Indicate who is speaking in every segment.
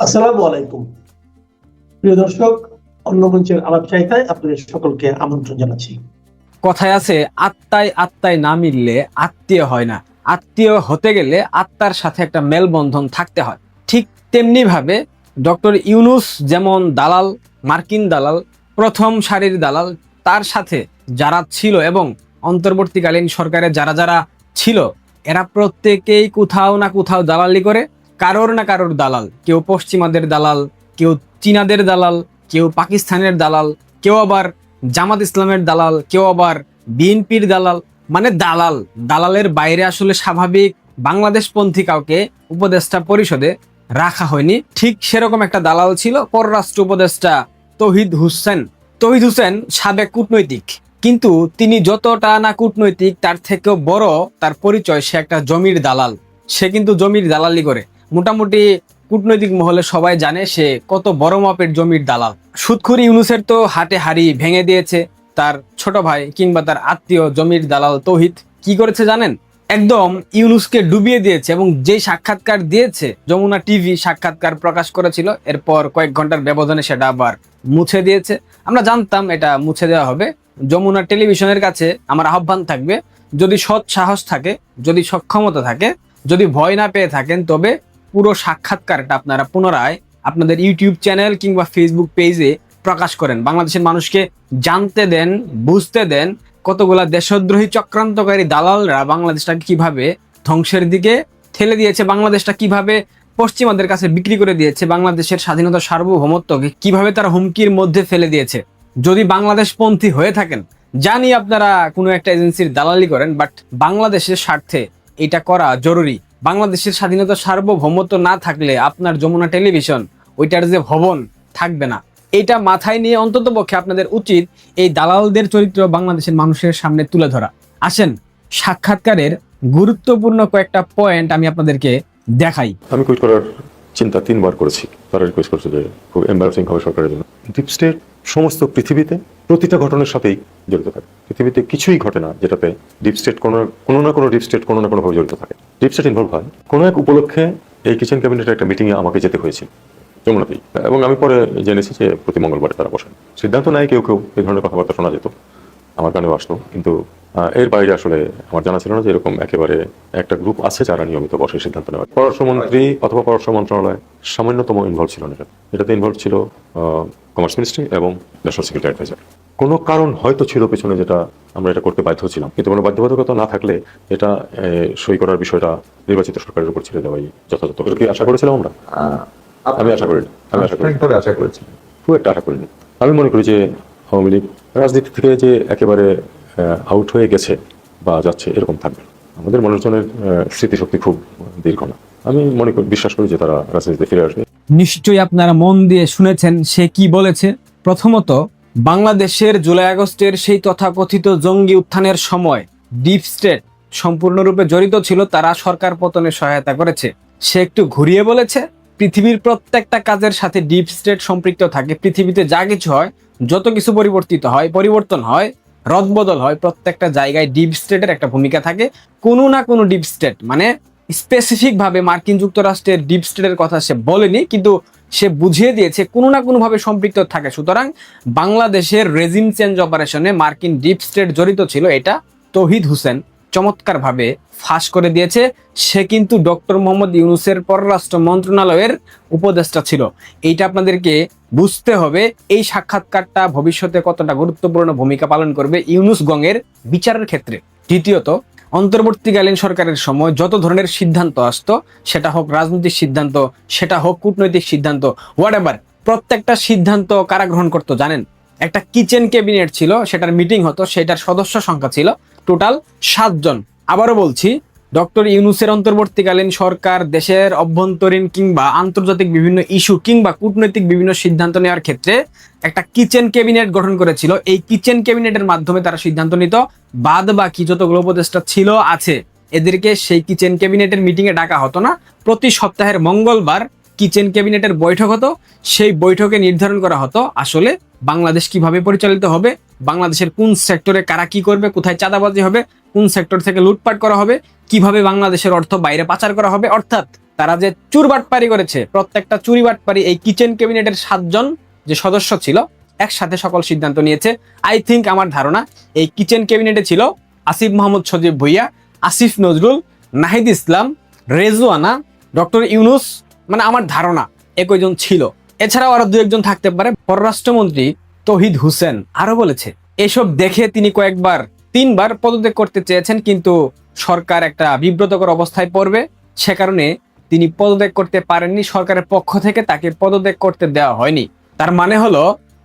Speaker 1: আসসালামু আলাইকুম প্রিয় দর্শক, অন্য মঞ্চের আলাপ চাইতায় আপনাদের সকলকে আমন্ত্রণ জানাচ্ছি।
Speaker 2: কথায় আছে, আত্মায় আত্মায় না মিললে আত্মীয় হয় না। আত্মীয় হতে গেলে আত্মার সাথে একটা মেলবন্ধন থাকতে হয়। ঠিক তেমনি ভাবে ডক্টর ইউনূস যেমন দালাল, মার্কিন দালাল, প্রথম সারির দালাল, তার সাথে যারা ছিল এবং অন্তর্বর্তীকালীন সরকারে যারা যারা ছিল, এরা প্রত্যেকেই কোথাও না কোথাও দালালি করে। কারোর না কারোর দালাল, কেউ পশ্চিমাদের দালাল, কেউ চীনাদের দালাল, কেউ পাকিস্তানের দালাল, কেউ আবার জামাত ইসলামের দালাল, কেউ আবার বিএনপির দালাল। মানে দালাল দালালের বাইরে আসলে স্বাভাবিক বাংলাদেশপন্থী কাউকে উপদেষ্টা পরিষদে রাখা হয়নি। ঠিক সেরকম একটা দালাল ছিল পররাষ্ট্র উপদেষ্টা তৌহিদ হোসেন। তৌহিদ হোসেন সাবেক কূটনৈতিক, কিন্তু তিনি যতটা না কূটনৈতিক, তার থেকেও বড় তার পরিচয়, সে একটা জমির দালাল। সে কিন্তু জমির দালালি করে। মোটামুটি কূটনৈতিক মহলে সবাই জানে সে কত বড় মাপের জমির দালাল। সুদখুর ইউনূসের তো হাটে হাড়ি ভেঙে দিয়েছে তার ছোট ভাই কিংবা তার আত্মীয় জমির দালাল তৌহিদ। কি করেছে জানেন? একদম ইউনূসকে ডুবিয়ে দিয়েছে। এবং যেই সাক্ষাৎকার দিয়েছে, যমুনা টিভি সাক্ষাৎকার প্রকাশ করেছিল, এরপর কয়েক ঘন্টার ব্যবধানে সেটা আবার মুছে দিয়েছে। আমরা জানতাম এটা মুছে দেওয়া হবে। যমুনা টেলিভিশনের কাছে আমার আহ্বান থাকবে, যদি সৎ সাহস থাকে, যদি সক্ষমতা থাকে, যদি ভয় না পেয়ে থাকেন, তবে পুরো সাক্ষাৎকারটা আপনারা পুনরায় আপনাদের ইউটিউব চ্যানেল কিংবা ফেসবুক পেজে প্রকাশ করেন। বাংলাদেশের মানুষকে জানতে দেন, বুঝতে দেন কতগুলা দেশদ্রোহী চক্রান্তকারী দালালরা বাংলাদেশটাকে কিভাবে ধ্বংসের দিকে ঠেলে দিয়েছে, বাংলাদেশটা কিভাবে পশ্চিমাদের কাছে বিক্রি করে দিয়েছে, বাংলাদেশের স্বাধীনতা সার্বভৌমত্বকে কিভাবে তারা হুমকির মধ্যে ফেলে দিয়েছে। যদি বাংলাদেশপন্থী হয়ে থাকেন, জানি আপনারা কোনো একটা এজেন্সির দালালি করেন, বাট বাংলাদেশের স্বার্থে এটা করা জরুরি। বাংলাদেশের স্বাধীনতা সার্বভৌমত্ব না থাকলে আপনার যমুনা টেলিভিশন, ওইটার যে ভবন, থাকবে না। এটা মাথায় নিয়ে অন্ততপক্ষে আপনাদের উচিত এই দালালদের চরিত্র বাংলাদেশের মানুষের সামনে তুলে ধরা। আসেন, সাক্ষাৎকারের গুরুত্বপূর্ণ কয়েকটা পয়েন্ট আমি আপনাদেরকে দেখাই।
Speaker 3: আমি কুইট করার চিন্তা 3বার করেছি। তারা রিকোয়েস্ট করছে যে খুব এম্বারাসিং হবে সরকারের জন্য। ডিপ স্টেট সমস্ত পৃথিবীতে প্রতিটা ঘটনার সাথেই জড়িত থাকে। পৃথিবীতে কিছুই ঘটে না যেটাতে ডিপ স্টেট কোনো না কোনো ডিপ স্টেট কোনো না কোনোভাবে জড়িত থাকে। ডিপ স্টেট ইনভলভ হয়। কোনো এক উপলক্ষে এই কিচেন ক্যাবিনেটের একটা মিটিংয়ে আমাকে যেতে হয়েছিল যমুনাতেই, এবং আমি পরে জেনেছি যে প্রতি মঙ্গলবারে তারা বসেন। সিদ্ধান্ত নেয় কেউ কেউ, এই ধরনের কথাবার্তা শোনা যেত, আমার কানেও আসতো। কিন্তু এর বাইরে আসলে আমার জানা ছিল না যে এরকম একেবারে একটা গ্রুপ আছে যারা নিয়মিত বসে সিদ্ধান্ত নেওয়া। পররাষ্ট্রমন্ত্রী অথবা পররাষ্ট্র মন্ত্রণালয় সামান্যতম ইনভলভ ছিল না। এটাতে ইনভলভ ছিল কমার্স মিনিস্ট্রি এবং ন্যাশনাল সিকিউরিটি অ্যাডভাইজার। কোনো কারণ হয়তো ছিল পেছনে যেটা আমরা এটা করতে বাধ্য ছিলাম, কিন্তু কোনো বাধ্যবাধকতা না থাকলে এটা সই করার বিষয়টা নির্বাচিত সরকারের উপর ছেড়ে দেওয়াই যথাযথ। এটা কি আশা করেছিলাম আমরা? আমি আশা করিনি।
Speaker 4: আশা করেছি।
Speaker 3: খুব একটা আশা করিনি। আমি মনে করি যে আওয়ামী লীগ রাজনীতি থেকে যে একেবারে আউট হয়ে গেছে বা যাচ্ছে এরকম থাকবে। আমাদের মানুষজনের স্মৃতিশক্তি খুব দীর্ঘ না। আমি বিশ্বাস করি যে তারা রাজনীতিতে ফিরে আসবে।
Speaker 2: নিশ্চয়ই আপনারা মন দিয়ে শুনেছেন সে কি বলেছে। প্রথমত, বাংলাদেশের জুলাই আগস্টের সেই তথাকথিত জঙ্গি উত্থানের সময় ডিপ স্টেট সম্পূর্ণরূপে জড়িত ছিল, তারা সরকার পতনে সহায়তা করেছে। সে একটু ঘুরিয়ে বলেছে, পৃথিবীর প্রত্যেকটা কাজের সাথে ডিপ স্টেট সম্পৃক্ত থাকে। পৃথিবীতে যা কিছু হয়, যত কিছু পরিবর্তন হয়, রদবদল হয়, প্রত্যেকটা জায়গায় ডিপ স্টেটের একটা ভূমিকা থাকে। কোনো না কোনো ডিপ স্টেট, মানে স্পেসিফিক ভাবে মার্কিন যুক্তরাষ্ট্রের ডিপ স্টেটের কথা সে বলেনি, কিন্তু সে বুঝিয়ে দিয়েছে কোনো না কোনো ভাবে সম্পৃক্ত থাকে। সুতরাং বাংলাদেশের রেজিম চেঞ্জ অপারেশনে মার্কিন ডিপ স্টেট জড়িত ছিল, এটা তৌহিদ হোসেন চমৎকার ভাবে ফাঁস করে দিয়েছে। সে কিন্তু ডক্টর মোহাম্মদ ইউনূসের পররাষ্ট্র মন্ত্রণালয়ের উপদেষ্টা ছিল। এইটা আপনাদেরকে বুঝতে হবে। এই সাক্ষাৎকারটা ভবিষ্যতে কতটা গুরুত্বপূর্ণ ভূমিকা পালন করবে ইউনূস গংয়ের বিচারের ক্ষেত্রে। দ্বিতীয়ত, অন্তর্বর্তীকালীন সরকারের সময় যত ধরনের সিদ্ধান্ত আসতো, সেটা হোক রাজনৈতিক সিদ্ধান্ত, সেটা হোক কূটনৈতিক সিদ্ধান্ত, হোয়াটএভার, প্রত্যেকটা সিদ্ধান্ত কারা গ্রহণ করতো জানেন? একটা কিচেন ক্যাবিনেট ছিল, সেটার মিটিং হতো, সেটার সদস্য সংখ্যা ছিল টোটাল 7 জন। আবারও বলছি, ডক্টর ইউনূসের অন্তর্বর্তীকালীন সরকার দেশের অভ্যন্তরীণ কিংবা আন্তর্জাতিক বিভিন্ন ইস্যু কিংবা কূটনৈতিক বিভিন্ন সিদ্ধান্ত নেওয়ার ক্ষেত্রে একটা কিচেন ক্যাবিনেট গঠন করেছিল। এই কিচেন ক্যাবিনেটের মাধ্যমে তারা সিদ্ধান্ত নিত। বাদ বাকি যতগুলো উপদেষ্টা ছিল আছে, এদেরকে সেই কিচেন ক্যাবিনেটের মিটিংয়ে ডাকা হতো না। প্রতি সপ্তাহের মঙ্গলবার কিচেন ক্যাবিনেটের বৈঠক হতো। সেই বৈঠকে নির্ধারণ করা হতো আসলে বাংলাদেশ কিভাবে পরিচালিত হবে, বাংলাদেশের কোন সেক্টরে কারা কি করবে, কোথায় চাঁদাবাজি হবে, কোন সেক্টর থেকে লুটপাট করা হবে, কিভাবে বাংলাদেশের অর্থ বাইরে পাচার করা হবে। অর্থাৎ তারা যে চুরবাটপারি করেছে, প্রত্যেকটা চুরিবাটপারি এই কিচেন ক্যাবিনেটের 7 জন যে সদস্য ছিল একসাথে সকল সিদ্ধান্ত নিয়েছে। আই থিঙ্ক, আমার ধারণা এই কিচেন ক্যাবিনেটে ছিল আসিফ মাহমুদ সজীব ভুইয়া, আসিফ নজরুল, নাহিদ ইসলাম, রেজওয়ানা, ডক্টর ইউনুস, মানে আমার ধারণা একজন ছিল। এছাড়াও আরো 2-1 জন থাকতে পারে। পররাষ্ট্রমন্ত্রী তৌহিদ হোসেন আরো বলেছে এসব দেখে তিনি 3বার পদত্যাগ করতে চেয়েছেন, কিন্তু সরকার একটা বিব্রতকর অবস্থায় পড়বে, সে কারণে তিনি পদত্যাগ করতে পারেননি। সরকারের পক্ষ থেকে তাকে পদত্যাগ করতে দেওয়া হয়নি। তার মানে হলো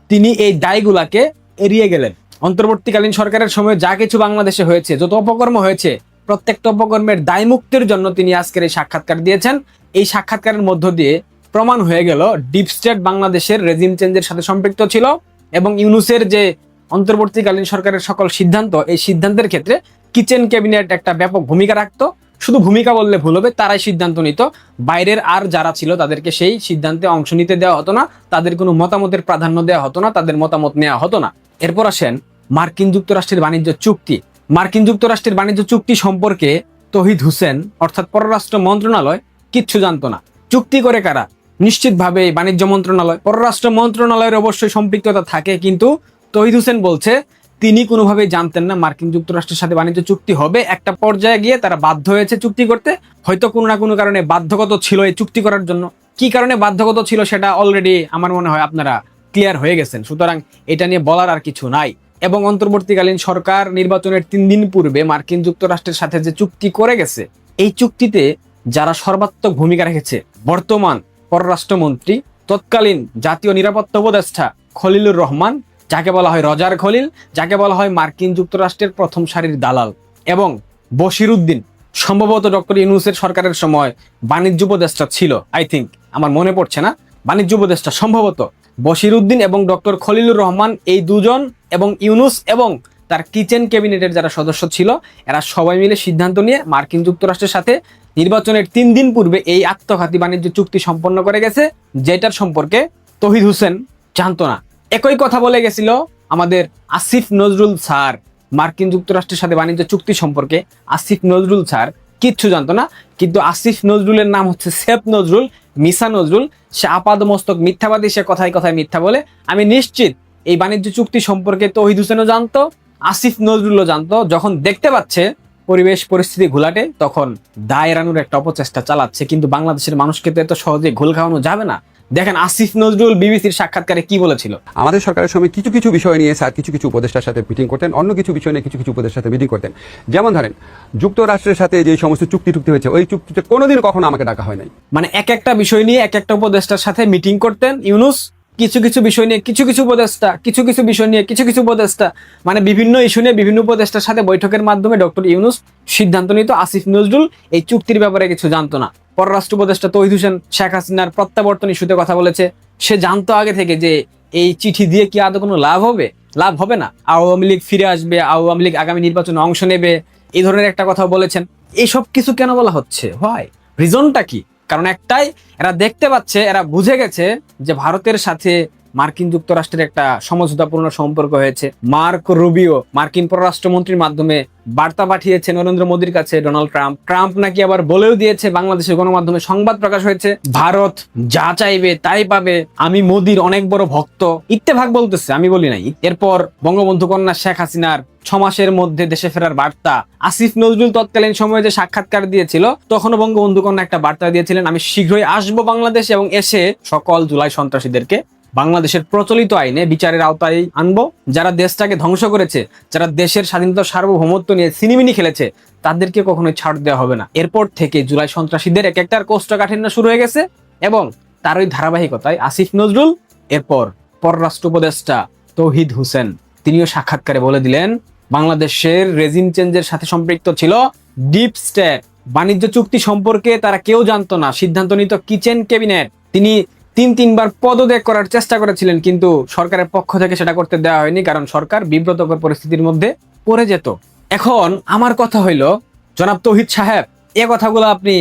Speaker 2: তিনি এই দায়গুলাকে এড়িয়ে গেলেন। অন্তর্বর্তীকালীন সরকারের সময় যা কিছু বাংলাদেশে হয়েছে, যত অপকর্ম হয়েছে, প্রত্যেকটা অপকর্মের দায় মুক্তির জন্য তিনি আজকের এই সাক্ষাৎকার দিয়েছেন। এই সাক্ষাৎকারের মধ্য দিয়ে প্রমাণ হয়ে গেল ডিপ স্টেট বাংলাদেশের রেজিম চেঞ্জের সাথে সম্পৃক্ত ছিল এবং ইউনূসের যে অন্তর্বর্তীকালীন সরকারের সকল সিদ্ধান্ত, এই সিদ্ধান্তের ক্ষেত্রে কিচেন ক্যাবিনেট একটা ব্যাপক ভূমিকা রাখতো। শুধু ভূমিকা বললে ভুল হবে, তারাই সিদ্ধান্ত নিত। বাইরের আর যারা ছিল তাদেরকে সেই সিদ্ধান্তে অংশ নিতে দেওয়া হতো না, তাদের কোনো মতামতের প্রাধান্য দেওয়া হতো না, তাদের মতামত নেওয়া হতো না। এরপর আসেন মার্কিন যুক্তরাষ্ট্রের বাণিজ্য চুক্তি। মার্কিন যুক্তরাষ্ট্রের বাণিজ্য চুক্তি সম্পর্কে তৌহিদ হোসেন অর্থাৎ পররাষ্ট্র মন্ত্রণালয় কিচ্ছু জানতো না। চুক্তি করে কারা? নিশ্চিতভাবে বাণিজ্য মন্ত্রণালয়। পররাষ্ট্র মন্ত্রণালয়ের অবশ্যই সম্পৃক্ততা থাকে, কিন্তু তৌহিদ হোসেন বলছে তিনি কোনোভাবেই জানতেন না মার্কিন যুক্তরাষ্ট্রের সাথে বাণিজ্য চুক্তি হবে। একটা পর্যায়ে গিয়ে তারা বাধ্য হয়েছে চুক্তি করতে, হয়তো কোনো না কোনো কারণে বাধ্যগত ছিল এই চুক্তি করার জন্য। কি কারণে বাধ্যগত ছিল সেটা অলরেডি আমার মনে হয় আপনারা ক্লিয়ার হয়ে গেছেন, সুতরাং এটা নিয়ে বলার আর কিছু নাই। এবং অন্তর্বর্তীকালীন সরকার নির্বাচনের 3 দিন পূর্বে মার্কিন যুক্তরাষ্ট্রের সাথে যে চুক্তি করে গেছে, এই চুক্তিতে যারা সর্বাত্মক ভূমিকা রেখেছে, বর্তমান পররাষ্ট্রমন্ত্রী, তৎকালীন জাতীয় নিরাপত্তা উপদেষ্টা খলিলুর রহমান, যাকে বলা হয় রজার খলিল, যাকে বলা হয় মার্কিন যুক্তরাষ্ট্রের প্রথম সারির দালাল, এবং বশির উদ্দিন, সম্ভবত ডক্টর ইউনূসের সরকারের সময় বাণিজ্য উপদেষ্টা ছিল। আই থিঙ্ক, আমার মনে পড়ছে না, বাণিজ্য উপদেষ্টা সম্ভবত বশির উদ্দিন এবং ডক্টর খলিলুর রহমান, এই 2 জন এবং ইউনূস এবং তার কিচেন ক্যাবিনেটের যারা সদস্য ছিল, এরা সবাই মিলে সিদ্ধান্ত নিয়ে মার্কিন যুক্তরাষ্ট্রের সাথে নির্বাচনের 3 দিন পূর্বে এই আত্মঘাতী বাণিজ্য চুক্তি সম্পন্ন করে গেছে, যেটার সম্পর্কে তৌহিদ হোসেন জানতো না। একই কথা বলে গেছিল আমাদের আসিফ নজরুল স্যার। মার্কিন যুক্তরাষ্ট্রের সাথে বাণিজ্য চুক্তি সম্পর্কে আসিফ নজরুল স্যার কিচ্ছু জানতো না, কিন্তু আসিফ নজরুলের নাম হচ্ছে সেফ নজরুল, মিসা নজরুল। সে আপাদমস্তক মিথ্যাবাদী, সে কথায় কথায় মিথ্যা বলে। আমি নিশ্চিত এই বাণিজ্য চুক্তি সম্পর্কে তৌহিদ হোসেনও জানতো, আসিফ নজরুলও জানতো। যখন দেখতে পাচ্ছে পরিবেশ পরিস্থিতি ঘোলাটে, তখন দায় এড়ানোর একটা অপচেষ্টা চালাচ্ছে, কিন্তু বাংলাদেশের মানুষকে তো এত সহজে ঘোল খাওয়ানো যাবে না। দেখেন আসিফ নজরুল বিবিসির সাক্ষাৎকারে কি বলেছিল।
Speaker 4: আমাদের সরকারের সময় কিছু কিছু বিষয় নিয়ে স্যার কিছু কিছু উপদেষ্টার সাথে মিটিং করতেন, অন্য কিছু বিষয় নিয়ে কিছু কিছু উপদেষ্টার সাথে মিটিং করতেন। যেমন ধরেন যুক্তরাষ্ট্রের সাথে যে সমস্ত চুক্তি হয়েছে, ওই চুক্তিতে কোনোদিন কখনো আমাকে ডাকা হয় নাই।
Speaker 2: মানে একটা বিষয় নিয়ে একটা উপদেষ্টার সাথে মিটিং করতেন ইউনূস, কিছু কিছু বিষয় নিয়ে কিছু কিছু উপদেষ্টা, কিছু কিছু বিষয় নিয়ে কিছু কিছু উপদেষ্টা, মানে বিভিন্ন ইস্যু নিয়ে বিভিন্ন উপদেষ্টার সাথে বৈঠকের মাধ্যমে ডক্টর ইউনূস সিদ্ধান্ত নিত। আসিফ নজরুল এই চুক্তির ব্যাপারে কিছু জানতো না। পররাষ্ট্র উপদেষ্টা তৌহিদ হোসেন শেখ হাসিনার প্রত্যাবর্তন ইস্যুতে কথা বলেছে, সে জানতো আগে থেকে যে এই চিঠি দিয়ে কি আদৌ কোনো লাভ হবে? লাভ হবে না, আওয়ামী লীগ ফিরে আসবে, আওয়ামী লীগ আগামী নির্বাচনে অংশ নেবে, এই ধরনের একটা কথা বলেছেন। এইসব কিছু কেন বলা হচ্ছে? হয় রিজনটা কি? কারণ একটাই, এরা দেখতে পাচ্ছে, এরা বুঝে গেছে যে ভারতের সাথে মার্কিন যুক্তরাষ্ট্রের একটা সমঝোতাপূর্ণ সম্পর্ক হয়েছে। মার্ক রুবিও মার্কিন পররাষ্ট্রমন্ত্রীর মাধ্যমে বার্তা পাঠিয়েছে নরেন্দ্র মোদীর কাছে ডোনাল্ড ট্রাম্প। ট্রাম্প নাকি আবার বলেও দিয়েছে, বাংলাদেশের গণমাধ্যমে সংবাদ প্রকাশ হয়েছে, ভারত যা চাইবে তাই পাবে, আমি মোদীর অনেক বড় ভক্ত। ইত্তেফাক বলতেছে, আমি বলি নাই। এরপর বঙ্গবন্ধু কন্যা শেখ হাসিনার 6 মাসের মধ্যে দেশে ফেরার বার্তা। আসিফ নজরুল তৎকালীন সময়ে যে সাক্ষাৎকার দিয়েছিল, তখনও বঙ্গবন্ধু কন্যা একটা বার্তা দিয়েছিলেন, আমি শীঘ্রই আসবো বাংলাদেশ এবং এসে সকল জুলাই সন্ত্রাসীদেরকে বাংলাদেশের প্রচলিত আইনে বিচারের আওতায় আনবো। যারা দেশটাকে ধ্বংস করেছে, যারা দেশের স্বাধীনতা সার্বভৌমত্ব নিয়ে সিনিমিনি খেলেছে, তাদেরকে কখনোই ছাড় দেওয়া হবে না। এরপর থেকে জুলাই সন্ত্রাসীদের এক একটার কোষ্ঠকাঠিন্য শুরু হয়ে গেছে এবং তারই ধারাবাহিকতায় আসিফ নজরুল, এরপর পররাষ্ট্র উপদেষ্টা তৌহিদ হোসেন, তিনিও সাক্ষাৎকারে বলে দিলেন বাংলাদেশের রেজিম চেঞ্জের সাথে সম্পৃক্ত ছিল ডিপ স্টেট। বাণিজ্য চুক্তি সম্পর্কে তারা কেউ জানতো না, সিদ্ধান্ত নিত কিচেন ক্যাবিনেট। তিনি 3-3বার পদত্যাগ করার চেষ্টা করেছিলেন, কিন্তু সরকারের পক্ষ থেকে সেটা করতে দেওয়া হয়নি, কারণ সরকার বিব্রতকর পরিস্থিতির মধ্যে পড়ে যেত। এখন আমার কথা হইল, জনাব তৌহিদ সাহেব, এ কথাগুলো আপনি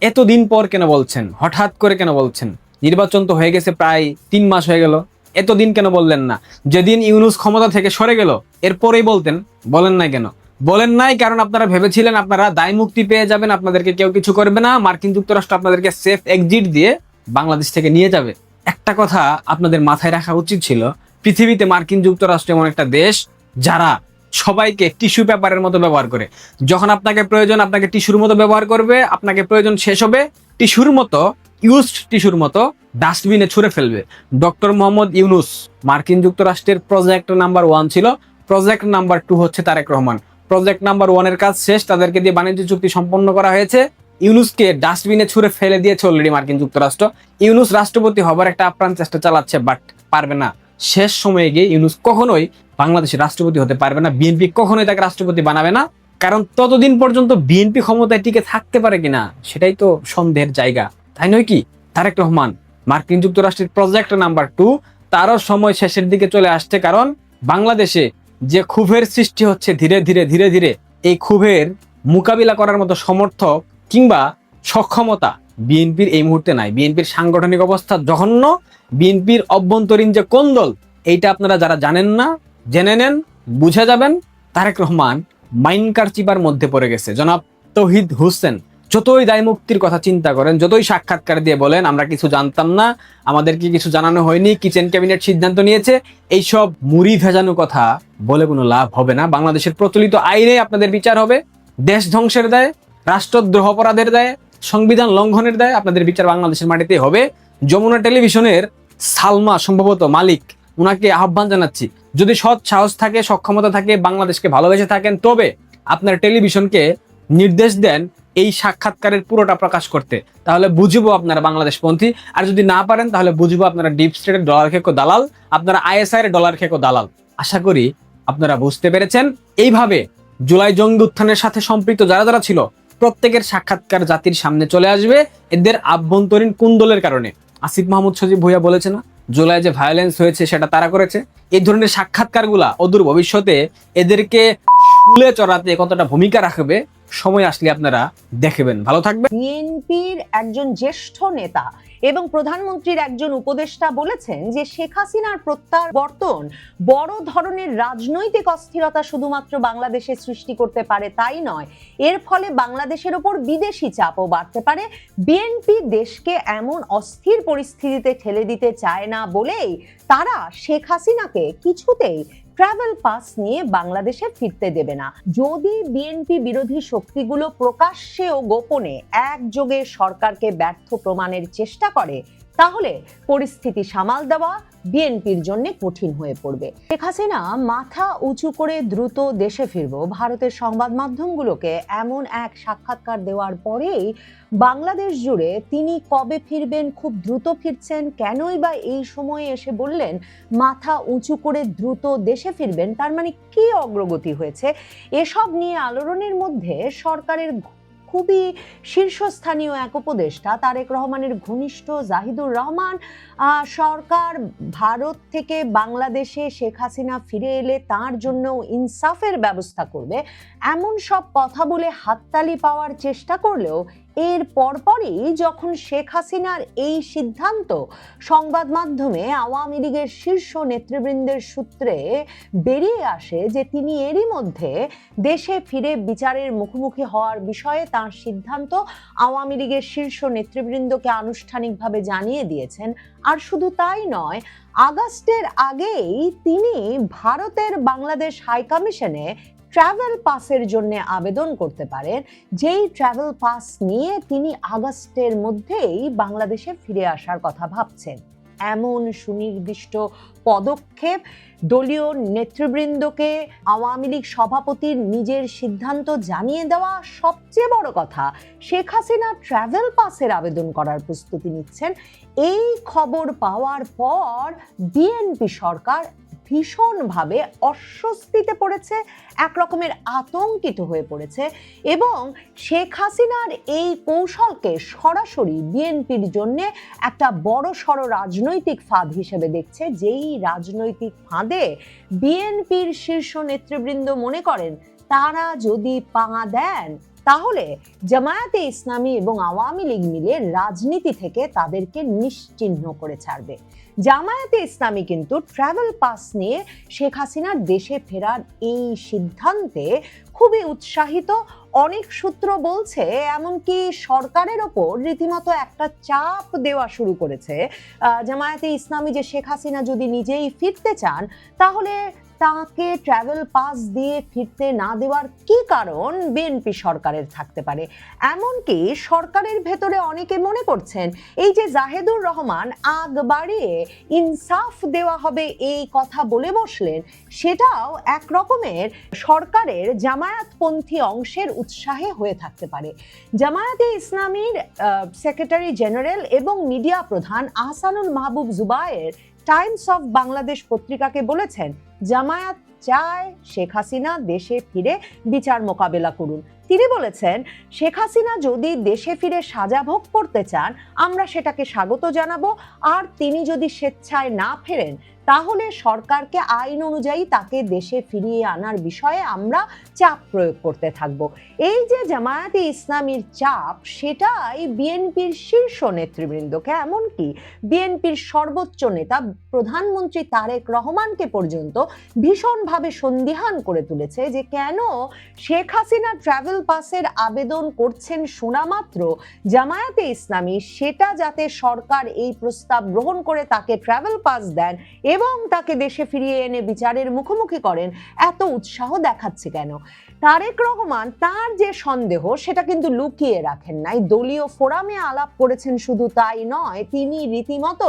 Speaker 2: এতদিন পর কেন বলছেন? হঠাৎ করে কেন বলছেন? নির্বাচন তো হয়ে গেছে, প্রায় 3 মাস হয়ে গেল, এতদিন কেন বললেন না? যেদিন ইউনূস ক্ষমতা থেকে সরে গেল এরপরেই বলতেন, বলেন না কেন? বলেন নাই কারণ আপনারা ভেবেছিলেন আপনারা দায় মুক্তি পেয়ে যাবেন, আপনাদেরকে কেউ কিছু করবে না, মার্কিন যুক্তরাষ্ট্র আপনাদেরকে সেফ এক্সিট দিয়ে বাংলাদেশ থেকে নিয়ে যাবে। একটা কথা আপনাদের মাথায় রাখা উচিত ছিল, পৃথিবীতে মার্কিন যুক্তরাষ্ট্র এমন একটা দেশ যারা সবাইকে টিস্যু পেপারের মতো ব্যবহার করে। যখন আপনাকে প্রয়োজন আপনাকে টিস্যুর মতো ব্যবহার করবে, আপনাকে প্রয়োজন শেষ হবে টিস্যুর মতো, ইউজড টিস্যুর মতো ডাস্টবিনে ছুঁড়ে ফেলবে। ডক্টর মোহাম্মদ ইউনূস মার্কিন যুক্তরাষ্ট্রের প্রজেক্ট নাম্বার 1 ছিল, প্রজেক্ট নাম্বার 2 হচ্ছে তারেক রহমান। প্রজেক্ট নাম্বার 1 এর কাজ শেষ, তাদেরকে দিয়ে বাণিজ্য চুক্তি সম্পন্ন করা হয়েছে। ইউনূসকে ডাস্টবিনে ছুঁড়ে ফেলে দিয়েছে অলরেডি মার্কিন যুক্তরাষ্ট্র। ইউনূস রাষ্ট্রপতি হবার একটা আপ্রাণ চেষ্টা চালাচ্ছে, বাট পারবে না। শেষ সময়ে গিয়ে ইউনূস কখনোই বাংলাদেশের রাষ্ট্রপতি হতে পারবে না, বিএনপি কখনোই তাকে রাষ্ট্রপতি বানাবে না, কারণ ততদিন পর্যন্ত বিএনপি ক্ষমতায় টিকে থাকতে পারে কিনা সেটাই তো সন্দেহের জায়গা, তাই নয় কি? তারেক রহমান মার্কিন যুক্তরাষ্ট্রের প্রজেক্ট নাম্বার 2 তারও সময় শেষের দিকে চলে আসছে, কারণ বাংলাদেশে যে ক্ষোভের সৃষ্টি হচ্ছে ধীরে ধীরে ধীরে ধীরে, এই ক্ষোভের মোকাবিলা করার মতো সমর্থক কিংবা সক্ষমতা বিএনপির এই মুহূর্তে নাই। বিএনপির সাংগঠনিক অবস্থা জঘন্য, বিএনপির অভ্যন্তরীণ যে কোন্দল, এইটা আপনারা যারা জানেন না জেনে নেন, বুঝে যাবেন। তারেক রহমান মাইনকার চিপার মধ্যে পড়ে গেছে। জনাব তৌহিদ হোসেন যতই দায় মুক্তির কথা চিন্তা করেন, যতই সাক্ষাৎকার দিয়ে বলেন আমরা কিছু জানতাম না, আমাদেরকে কিছু জানানো হয়নি, কিচেন ক্যাবিনেট সিদ্ধান্ত নিয়েছে, এইসব মুড়ি ভেজানো কথা বলে কোনো লাভ হবে না। বাংলাদেশের প্রচলিত আইনে আপনাদের বিচার হবে, দেশ ধ্বংসের দায়, রাষ্ট্রদ্রোহ অপরাধের দায়, সংবিধান লঙ্ঘনের দায় আপনাদের বিচার বাংলাদেশের মাটিতে হবে। যমুনা টেলিভিশনের সালমা সম্ভবত মালিক, উনাকে আহ্বান জানাচ্ছি, যদি সৎ সাহস থাকে, সক্ষমতা থাকে, বাংলাদেশকে ভালোবেসে থাকেন, তবে আপনার টেলিভিশনকে নির্দেশ দেন এই সাক্ষাৎকারের পুরোটা প্রকাশ করতে, তাহলে বুঝবো আপনারা বাংলাদেশপন্থী। আর যদি না পারেন তাহলে বুঝবো আপনারা ডিপ স্টেটের ডলার খেকো দালাল, আপনারা আইএসআই এর ডলার খেকো দালাল। আশা করি আপনারা বুঝতে পেরেছেন। এইভাবে জুলাই জঙ্গি উত্থানের সাথে সম্পৃক্ত যারা যারা ছিল প্রত্যেকের সাক্ষাৎকার জাতির সামনে চলে আসবে, এদের আভ্যন্তরীণ কুন্দলের কারণে। আসিফ মাহমুদ সজীব ভুইয়া বলেছে না, জুলাই যে ভায়োলেন্স হয়েছে সেটা তারা করেছে। এই ধরনের সাক্ষাৎকারগুলা অদূর ভবিষ্যতে এদেরকে শুলে চড়াতে কতটা ভূমিকা রাখবে সময় আসলে আপনারা দেখবেন। ভালো থাকবে।
Speaker 5: বিএনপির একজন জ্যেষ্ঠ নেতা এবং প্রধানমন্ত্রীর একজন উপদেষ্টা বলেছেন যে শেখ হাসিনার প্রত্যাবর্তন বড় ধরনের রাজনৈতিক অস্থিরতা শুধুমাত্র বাংলাদেশে সৃষ্টি করতে পারে তাই নয়, এর ফলে বাংলাদেশের ওপর বিদেশি চাপও বাড়তে পারে। বিএনপি দেশকে এমন অস্থির পরিস্থিতিতে ঠেলে দিতে চায় না বলেই তারা শেখ হাসিনাকে কিছুতেই ট্রাভেল পাস নিয়ে বাংলাদেশে ফিরতে দেবে না। যদি বিএনপি বিরোধী শক্তিগুলো প্রকাশ্যে ও গোপনে একযোগে সরকারকে ব্যর্থ প্রমাণের চেষ্টা করে, তাহলে পরিস্থিতি সামাল দেওয়া বিএনপির জন্য কঠিন হয়ে পড়বে। শেখ হাসিনা মাথা উঁচু করে দ্রুত দেশে ফিরব, ভারতের সংবাদ মাধ্যমগুলোকে এমন এক সাক্ষাৎকার দেওয়ার পরেই বাংলাদেশ জুড়ে তিনি কবে ফিরবেন, খুব দ্রুত ফিরছেন, কেনই বা এই সময়ে এসে বললেন মাথা উঁচু করে দ্রুত দেশে ফিরবেন, তার মানে কি অগ্রগতি হয়েছে? এসব নিয়ে আলোড়নের মধ্যে সরকারের খুবই শীর্ষস্থানীয় এক উপদেষ্টা তারেক রহমানের ঘনিষ্ঠ জাহিদুর রহমান সরকার ভারত থেকে বাংলাদেশে শেখ হাসিনা ফিরে এলে তার জন্য ইনসাফের ব্যবস্থা করবে, এমন সব কথা বলে হাততালি পাওয়ার চেষ্টা করলেও এর পরপরই যখন শেখ হাসিনার এই সিদ্ধান্ত সংবাদ মাধ্যমে আওয়ামী লীগের শীর্ষ নেতৃবৃন্দের সূত্রে বেরিয়ে আসে যে তিনি এরই মধ্যে দেশে ফিরে বিচারের মুখোমুখি হওয়ার বিষয়ে তার সিদ্ধান্ত আওয়ামী লীগের শীর্ষ নেতৃবৃন্দকে আনুষ্ঠানিকভাবে জানিয়ে দিয়েছেন। আর শুধু তাই নয়, আগস্টের আগেই তিনি ভারতের বাংলাদেশ হাই কমিশনে ট্রাভেল পাসের জন্য আবেদন করতে পারেন, যেই ট্রাভেল পাস নিয়ে তিনি আগস্টের মধ্যেই বাংলাদেশে ফিরে আসার কথা ভাবছেন। এমন সুনির্দিষ্ট পদক্ষেপ দলীয় নেতৃবৃন্দকে আওয়ামী লীগ সভাপতির নিজের সিদ্ধান্ত জানিয়ে দেওয়া, সবচেয়ে বড় কথা শেখ হাসিনা ট্রাভেল পাসের আবেদন করার প্রস্তুতি নিচ্ছেন। এই খবর পাওয়ার পর বিএনপি সরকার ভীষণভাবে অস্বস্তিতে পড়েছে, একরকমের আতঙ্কিত হয়ে পড়েছে এবং শেখ হাসিনার এই কৌশলকে সরাসরি বিএনপির জন্য একটা বড় সড় রাজনৈতিক ফাঁদ হিসেবে দেখছে, যেই রাজনৈতিক ফাঁদে বিএনপির শীর্ষ নেতৃবৃন্দ মনে করেন তারা যদি পা দেন তাহলে জামায়াতে ইসলামী এবং আওয়ামী লীগ মিলে রাজনীতি থেকে তাদেরকে নিশ্চিহ্ন করে ছাড়বে। জামায়াতে ইসলামী কিন্তু ট্রাভেল পাস নিয়ে শেখ হাসিনার দেশে ফেরার এই সিদ্ধান্তে খুবই উৎসাহিত। অনেক সূত্র বলছে এমনকি সরকারের ওপর রীতিমতো একটা চাপ দেওয়া শুরু করেছে জামায়াতে ইসলামী, যে শেখ হাসিনা যদি নিজেই ফিরতে চান তাহলে তাকে ট্রাভেল পাস দিয়ে ফিরতে না দেওয়ার কি কারণ বিএনপি সরকারের থাকতে পারে। এমনকি সরকারের ভেতরে অনেকে মনে করছেন এই যে জাহেদুর রহমান আগ বাড়িয়ে ইনসাফ দেওয়া হবে এই কথা বলে বসলেন, সেটাও এক রকমের সরকারের জামায়াতপন্থী অংশের উৎসাহে হয়ে থাকতে পারে। জামায়াতে ইসলামীর সেক্রেটারি জেনারেল এবং মিডিয়া প্রধান আহসানুল মাহবুব জুবায়ের টাইমস অফ বাংলাদেশ পত্রিকাকে বলেছেন, জামায়াত চায় শেখ হাসিনা দেশে ফিরে বিচার মোকাবেলা করুন। তিনি বলেছেন, শেখ হাসিনা যদি দেশে ফিরে সাজা ভোগ করতে চান আমরা সেটাকে স্বাগত জানাবো, আর তিনি যদি স্বেচ্ছায় না ফেরেন তাহলে সরকারকে আইন অনুযায়ী তাকে দেশে ফিরিয়ে আনার বিষয়ে আমরা চাপ প্রয়োগ করতে থাকব। এই যে জামায়াতে ইসলামীর চাপ, সেটাই বিএনপির শীর্ষ নেতৃবৃন্দকে, এমনকি বিএনপির সর্বোচ্চ নেতা প্রধানমন্ত্রী তারেক রহমানকে পর্যন্ত ভীষণভাবে সন্দিহান করে তুলেছে যে কেন শেখ হাসিনা ট্রাভেল পাসের আবেদন করছেন শোনা মাত্র জামায়াতে ইসলামী সেটা যাতে সরকার এই প্রস্তাব গ্রহণ করে তাকে ট্রাভেল পাস দেন এবং তাকে দেশে ফিরিয়ে এনে বিচারের মুখোমুখি করেন এত উৎসাহ দেখাচ্ছে কেন। তারেক রহমান তার যে সন্দেহ সেটা কিন্তু লুকিয়ে রাখেন নাই, দলীয় ফোরামে আলাপ করেছেন। শুধু তাই নয়, তিনি রীতিমতো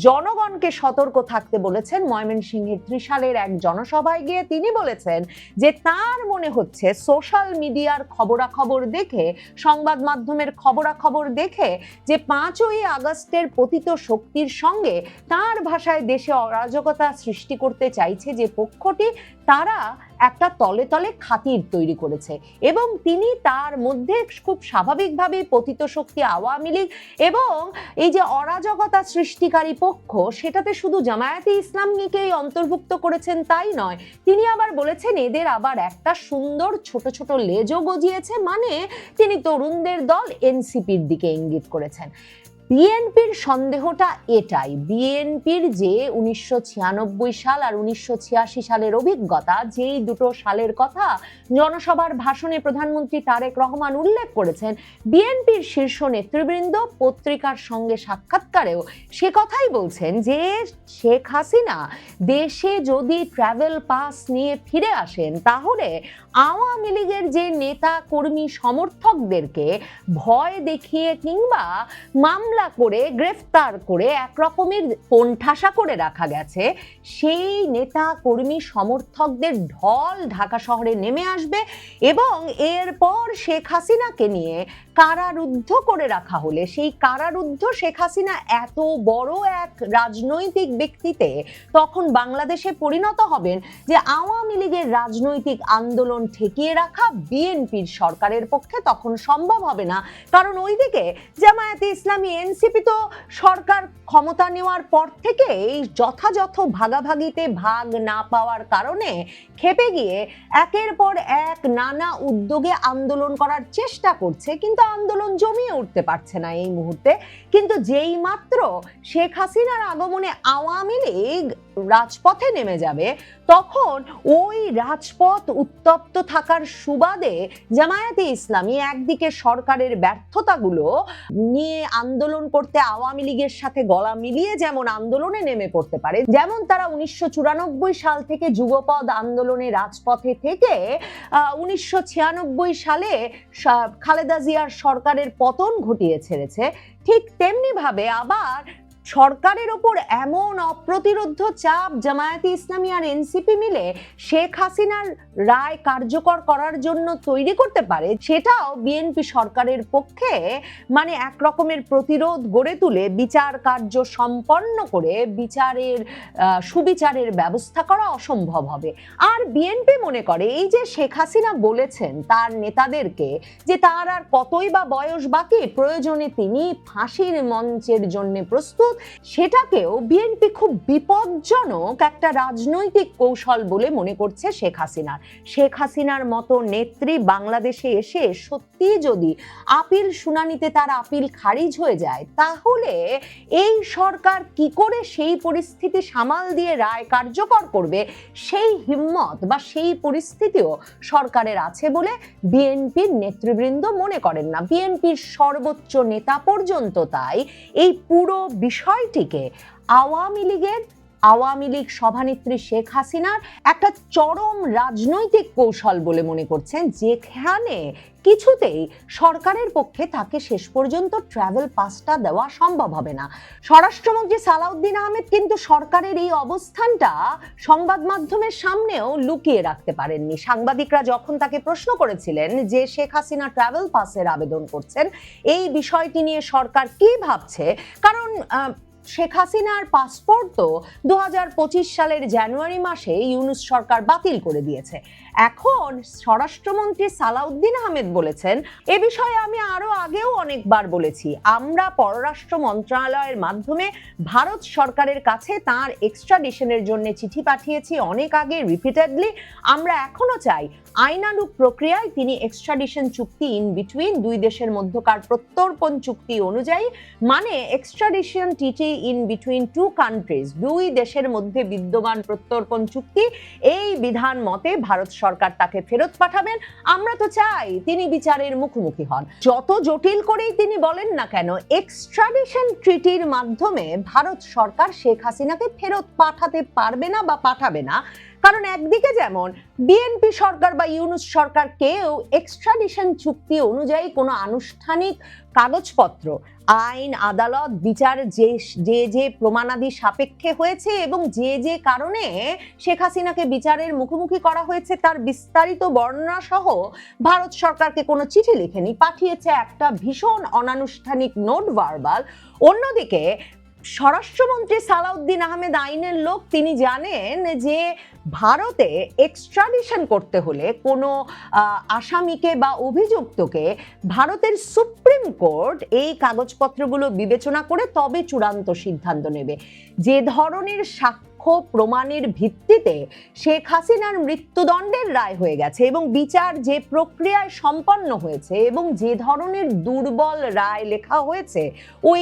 Speaker 5: জনগণকে সতর্ক থাকতে বলেছেন। ময়মনসিংহের ত্রিশালের এক জনসভায় গিয়ে তিনি বলেছেন যে তার মনে হচ্ছে সোশ্যাল মিডিয়ার খবরাখবর দেখে, সংবাদ মাধ্যমের খবরাখবর দেখে যে 5ই আগস্টের পতিত শক্তির সঙ্গে তার ভাষায় দেশে অরাজকতা সৃষ্টি করতে চাইছে যে পক্ষটি, তারা একটা তলে তলে খাতির তৈরি করেছে এবং তিনি তার মধ্যে খুব স্বাভাবিকভাবে পতিত শক্তি আওয়ামী লীগ এবং এই যে অরাজকতা সৃষ্টিকারী পক্ষ সেটাতে শুধু জামায়াতে ইসলামীকেই অন্তর্ভুক্ত করেছেন তাই নয়, তিনি আবার বলেছেন এদের আবার একটা সুন্দর ছোট ছোট লেজও গজিয়েছে, মানে তিনি তরুণদের দল এনসিপির দিকে ইঙ্গিত করেছেন। বিএনপির সন্দেহটা এটাই, বিএনপির যে 1996 সাল আর 1986 সালের অভিজ্ঞতা, যেই দুটো সালের কথা জনসভার ভাষণে প্রধানমন্ত্রী তারেক রহমান উল্লেখ করেছেন, বিএনপির শীর্ষ নেতৃবৃন্দ পত্রিকার সঙ্গে সাক্ষাৎকারেও সে কথাই বলছেন যে শেখ হাসিনা দেশে যদি ট্রাভেল পাস নিয়ে ফিরে আসেন তাহলে আওয়ামী লীগের যে নেতা কর্মী সমর্থকদেরকে ভয় দেখিয়ে কিংবা মামলা করে গ্রেফতার করে একরকমের কোণঠাসা করে রাখা গেছে, সেই নেতা কর্মী সমর্থকদের ঢল ঢাকা শহরে নেমে আসবে এবং এরপর শেখ হাসিনাকে নিয়ে কারারুদ্ধ করে রাখা হলে সেই কারারুদ্ধ শেখ হাসিনা এত বড় এক রাজনৈতিক ব্যক্তিতে তখন বাংলাদেশে পরিণত হবেন যে আওয়ামী লীগের রাজনৈতিক আন্দোলন ঠেকিয়ে রাখা বিএনপির সরকারের পক্ষে তখন সম্ভব হবে না। কারণ ওইদিকে জামায়াতে ইসলামী এনসিপি তো সরকার ক্ষমতা নেওয়ার পর থেকে এই যথাযথ ভাগাভাগিতে ভাগ না পাওয়ার কারণে খেপে গিয়ে একের পর এক নানা উদ্যোগে আন্দোলন করার চেষ্টা করছে, কিন্তু আন্দোলন জমিয়ে উঠতে পারছে না এই মুহূর্তে। কিন্তু যেই মাত্র শেখ হাসিনার আগমনে আওয়ামী লীগ রাজপথে নেমে যাবে তখন ওই রাজপথ উত্তপ্ত থাকার সুবাদে জামায়াতে ইসলামী একদিকে সরকারের ব্যর্থতাগুলো নিয়ে আন্দোলন করতে আওয়ামী লীগের সাথে গলা মিলিয়ে যেমন আন্দোলনে নেমে পড়তে পারে, যেমন তারা 1994 সাল থেকে যুগপৎ আন্দোলনে রাজপথে থেকে 1996 সালে খালেদা জিয়ার সরকারের পতন ঘটিয়ে ছেড়েছে, ঠিক তেমনি ভাবে আবার সরকারের ওপর এমন অপ্রতিরোধ্য চাপ জামায়াতে ইসলামী আর এনসিপি মিলে শেখ হাসিনার রায় কার্যকর করার জন্য তৈরি করতে পারে, সেটাও বিএনপি সরকারের পক্ষে মানে এক রকমের প্রতিরোধ গড়ে তুলে বিচার কার্য সম্পন্ন করে বিচারের সুবিচারের ব্যবস্থা করা অসম্ভব হবে। আর বিএনপি মনে করে এই যে শেখ হাসিনা বলেছেন তার নেতাদেরকে যে তার আর কতই বা বয়স বাকি, প্রয়োজনে তিনি ফাঁসির মঞ্চের জন্য প্রস্তুত, প্রস্তুত, সেটাকেও বিএনপি খুব বিপজ্জনক একটা রাজনৈতিক কৌশল বলে মনে করছে শেখ হাসিনার মতো নেত্রী বাংলাদেশে এসে সত্যি যদি আপিল শুনানিতে তার আপিল খারিজ হয়ে যায়, তাহলে এই সরকার কি করে সেই পরিস্থিতি সামাল দিয়ে রায় কার্যকর করবে, সেই হিম্মত বা সেই পরিস্থিতিও সরকারের আছে বলে বিএনপির নেতৃবৃন্দ মনে করেন না। বিএনপির সর্বোচ্চ নেতা পর্যন্ত তাই এই পুরো বিষয়টিকে আওয়ামী লীগ সভানেত্রী শেখ হাসিনার একটা চরম রাজনৈতিক কৌশল বলে মনে করছেন, যেখানে কিছুতেই সরকারের পক্ষে তাকে শেষ পর্যন্ত ট্রাভেল পাসটা দেওয়া সম্ভব হবে না। স্বরাষ্ট্রমন্ত্রী সালাউদ্দিন আহমেদ কিন্তু সরকারের এই অবস্থানটা সংবাদ মাধ্যমের সামনেও লুকিয়ে রাখতে পারেননি। সাংবাদিকরা যখন তাকে প্রশ্ন করেছিলেন যে শেখ হাসিনা ট্রাভেল পাসের আবেদন করছেন, এই বিষয়টি নিয়ে সরকার কি ভাবছে, কারণ শেখ হাসিনার পাসপোর্ট তো 2025 সালের জানুয়ারি মাসে ইউনূস সরকার বাতিল করে দিয়েছে। এখন স্বরাষ্ট্রমন্ত্রী সালাউদ্দিন আহমেদ বলেছেন, এ বিষয়ে আমি আরো আগেও অনেকবার বলেছি, আমরা পররাষ্ট্র মন্ত্রণালয়ের মাধ্যমে ভারত সরকারের কাছে তার এক্সট্রাডিশনের জন্য চিঠি পাঠিয়েছি অনেক আগে, রিপিটেডলি। আমরা এখনো চাই আইনানুগ প্রক্রিয়ায় তিনি এক্সট্রাডিশন চুক্তি ইন বিটুইন দুই দেশের মধ্যকার প্রত্যর্পণ চুক্তি অনুযায়ী, মানে এক্সট্রাডিশন টিটি ইন বিটুইন টু কান্ট্রিজ, দুই দেশের মধ্যে বিদ্যমান প্রত্যর্পণ চুক্তি, এই বিধান মতে ভারত সরকার তাকে ফেরত পাঠাবেন। আমরা তো চাই তিনি বিচারের মুখোমুখি হন। যত জটিল করেই তিনি বলেন না কেন, এক্সট্রাডিশন ট্রিটির মাধ্যমে ভারত সরকার শেখ হাসিনাকে ফেরত পাঠাতে পারবে না বা পাঠাবে না, কারণ একদিকে যেমন বিএনপি সরকার বা ইউনূস সরকার কেউ এক্সট্রাডিশন চুক্তি অনুযায়ী কোনো আনুষ্ঠানিক কাগজপত্র, আইন, আদালত, বিচার যে প্রমাণাদি সাপেক্ষে হয়েছে এবং যে কারণে শেখ হাসিনাকে বিচারের মুখোমুখি করা হয়েছে তার বিস্তারিত বর্ণনা সহ ভারত সরকারকে কোনো চিঠি লিখেনি, পাঠিয়েছে একটা ভীষণ অনানুষ্ঠানিক নোট ভার্বাল। অন্যদিকে স্বরাষ্ট্রমন্ত্রী সালাউদ্দিন আহমেদ আইনের লোক, তিনি জানেন যে ভারতে এক্সট্রাডিশন করতে হলে কোনো আসামিকে বা অভিযুক্তকে ভারতের সুপ্রিম কোর্ট এই কাগজপত্রগুলো বিবেচনা করে তবে চূড়ান্ত সিদ্ধান্ত নেবে। যে ধরনের সাক্ষ্য প্রমাণের ভিত্তিতে শেখ হাসিনার মৃত্যুদণ্ডের রায় হয়ে গেছে এবং বিচার যে প্রক্রিয়ায় সম্পন্ন হয়েছে এবং যে ধরনের দুর্বল রায় লেখা হয়েছে, ওই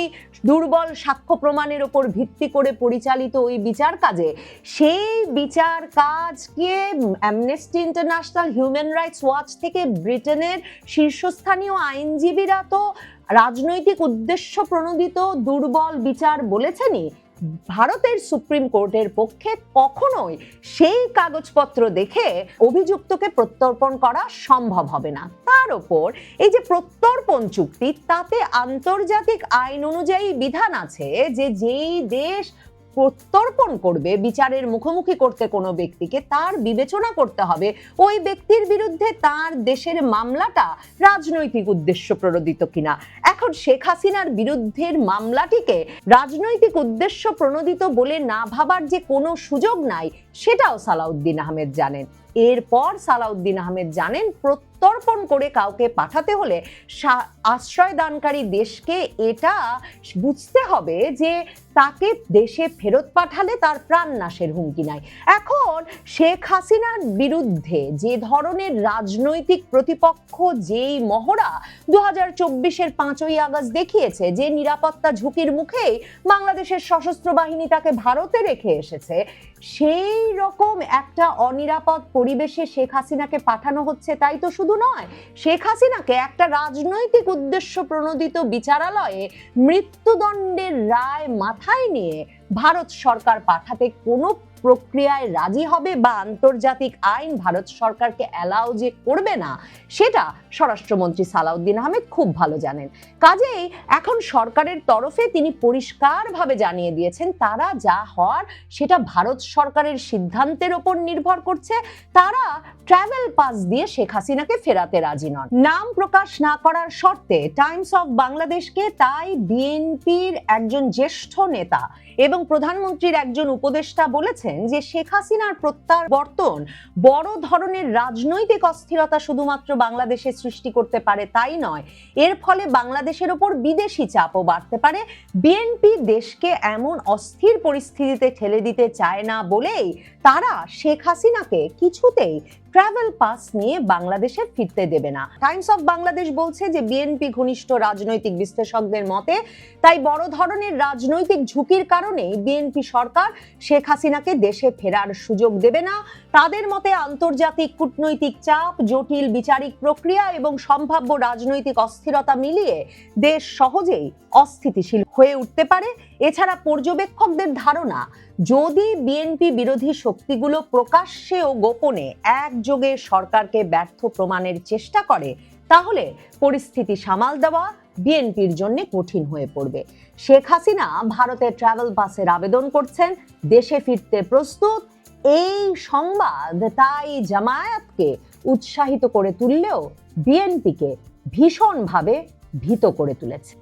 Speaker 5: দুর্বল সাক্ষ্য প্রমাণের উপর ভিত্তি করে পরিচালিত ওই বিচার কাজে, সেই বিচার কাজকে amnesty international, human rights watch থেকে ব্রিটেনের শীর্ষস্থানীয় আইনজীবীরা তো রাজনৈতিক উদ্দেশ্য প্রণোদিত দুর্বল বিচার বলেছেনই। ভারতের সুপ্রিম কোর্টের পক্ষে কখনোই সেই কাগজপত্র দেখে অভিযুক্তকে প্রত্যর্পণ করা সম্ভব হবে না। তার উপর এই যে প্রত্যর্পণ চুক্তি, তাতে আন্তর্জাতিক আইন অনুযায়ী বিধান আছে যে যেই দেশ প্রত্যর্পণ করবে, বিচারের মুখোমুখি করতে কোনো ব্যক্তিকে, তার বিবেচনা করতে হবে ওই ব্যক্তির বিরুদ্ধে তার দেশের মামলাটা রাজনৈতিক উদ্দেশ্য প্রণোদিত কিনা। এখন শেখ হাসিনার বিরুদ্ধের মামলাটিকে রাজনৈতিক উদ্দেশ্য প্রণোদিত বলে না ভাবার যে কোনো সুযোগ নাই, সেটাও সালাউদ্দিন আহমেদ জানেন। এরপর সালাউদ্দিন আহমেদ জানেন প্রত্যর্পণ করে কাউকে পাঠাতে হলে আশ্রয় দানকারী দেশকে এটা বুঝতে হবে যে তাকে দেশে ফেরত পাঠালে তার প্রাণ নাশের হুমকি নাই। এখন শেখ হাসিনার বিরুদ্ধে যে ধরনের রাজনৈতিক প্রতিপক্ষ যেই মহড়া 2024-এর 5ই আগস্ট দেখিয়েছে, যে নিরাপত্তা ঝুঁকির মুখেই বাংলাদেশের সশস্ত্র বাহিনী তাকে ভারতে রেখে এসেছে, সেই রকম একটা অনিরাপদ পরিবেশে শেখ হাসিনাকে পাঠানো হচ্ছে। তাই তো শুধু নয়, শেখ হাসিনাকে একটা রাজনৈতিক উদ্দেশ্য প্রণোদিত বিচারালয়ে মৃত্যুদণ্ডের রায় মাথায় নিয়ে ভারত সরকার পাঠাতে কোনো প্রক্রিয়ায় রাজি হবে বা আন্তর্জাতিক আইন ভারত সরকারকে অ্যালাউ যে করবে না, সেটা স্বরাষ্ট্রমন্ত্রী সালাউদ্দিন আহমেদ খুব ভালো জানেন। কাজেই এখন সরকারের তরফে তিনি পরিষ্কারভাবে জানিয়ে দিয়েছেন, তারা যা হওয়ার সেটা ভারত সরকারের সিদ্ধান্তের ওপর নির্ভর করছে। তারা ট্রাভেল পাস দিয়ে শেখ হাসিনাকে ফেরাতে রাজি নন। নাম প্রকাশ না করার শর্তে টাইমস অফ বাংলাদেশকে তাই বিএনপির একজন জ্যেষ্ঠ নেতা এবং প্রধানমন্ত্রীর একজন উপদেষ্টা বলেছেন যে শেখ হাসিনার প্রত্যাবর্তন বড় ধরনের রাজনৈতিক অস্থিরতা শুধুমাত্র বাংলাদেশে সৃষ্টি করতে পারে তাই নয়, এর ফলে বাংলাদেশের ওপর বিদেশি চাপও বাড়তে পারে। বিএনপি দেশকে এমন অস্থির পরিস্থিতিতে ঠেলে দিতে চায় না বলেই তারা শেখ হাসিনাকে কিছুতেই ট্রাভেল পাস নিয়ে বাংলাদেশে ফিরতে দেবে না। টাইমস অফ বাংলাদেশ বলছে যে বিএনপি ঘনিষ্ঠ রাজনৈতিক বিশ্লেষকদের মতে তাই বড় ধরনের রাজনৈতিক ঝুঁকির কারণে বিএনপি সরকার শেখ হাসিনাকে দেশে ফেরার সুযোগ দেবে না। তাদের মতে আন্তর্জাতিক কূটনৈতিক চাপ, জটিল বিচারিক প্রক্রিয়া এবং সম্ভাব্য রাজনৈতিক অস্থিরতা মিলিয়ে দেশ সহজেই অস্থিতিশীল হয়ে উঠতে পারে। এছাড়া পর্যবেক্ষকদের ধারণা, যদি বিএনপি বিরোধী শক্তিগুলো প্রকাশ্যে ও গোপনে একযোগে সরকারকে ব্যর্থ প্রমাণের চেষ্টা করে তাহলে পরিস্থিতি সামাল দেওয়া বিএনপির জন্য কঠিন হয়ে পড়বে। শেখ হাসিনা ভারতে ট্রাভেল পাসের আবেদন করছেন, দেশে ফিরতে প্রস্তুত। এই সংবাদ তাই জামায়াতকে উৎসাহিত করে তুললেও বিএনপিকে ভীষণভাবে ভীত করে তুলেছে।